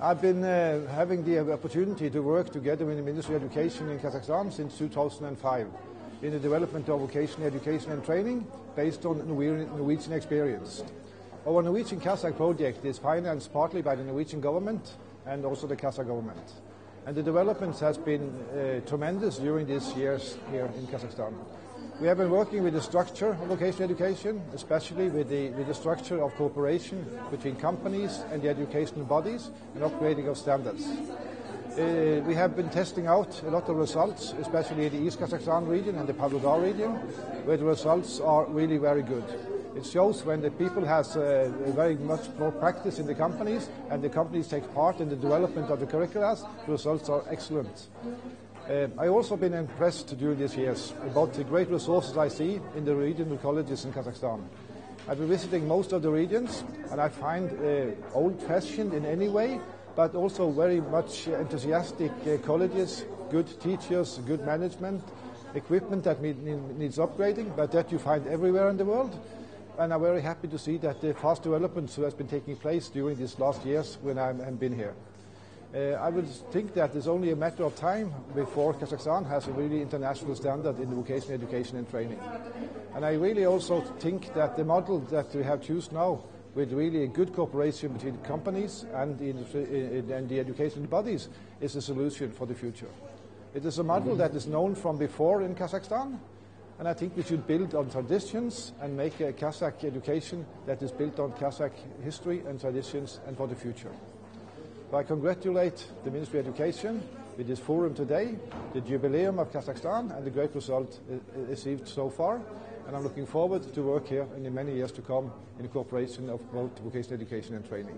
I've been having the opportunity to work together with the Ministry of Education in Kazakhstan since 2005 in the development of vocational education and training based on Norwegian experience. Our Norwegian Kazakh project is financed partly by the Norwegian government and also the Kazakh government. And the development has been tremendous during these years here in Kazakhstan. We have been working with the structure of vocational education, especially with the structure of cooperation between companies and the educational bodies and upgrading of standards. We have been testing out a lot of results, especially in the East Kazakhstan region and the Pavlodar region, where the results are really very good. It shows when the people has very much more practice in the companies and the companies take part in the development of the curricula, the results are excellent. I also been impressed during these years about the great resources I see in the regional colleges in Kazakhstan. I've been visiting most of the regions and I find old-fashioned in any way, but also very much enthusiastic colleges, good teachers, good management, equipment that needs upgrading, but that you find everywhere in the world. And I'm very happy to see that the fast development has been taking place during these last years when I've been here. I would think that it's only a matter of time before Kazakhstan has a really international standard in vocational education and training. And I really also think that the model that we have chosen now, with really a good cooperation between companies and the educational bodies, is a solution for the future. It is a model that is known from before in Kazakhstan, and I think we should build on traditions and make a Kazakh education that is built on Kazakh history and traditions and for the future. So I congratulate the Ministry of Education with this forum today, the jubileum of Kazakhstan and the great result achieved so far. And I'm looking forward to work here in the many years to come in cooperation of both vocational education and training.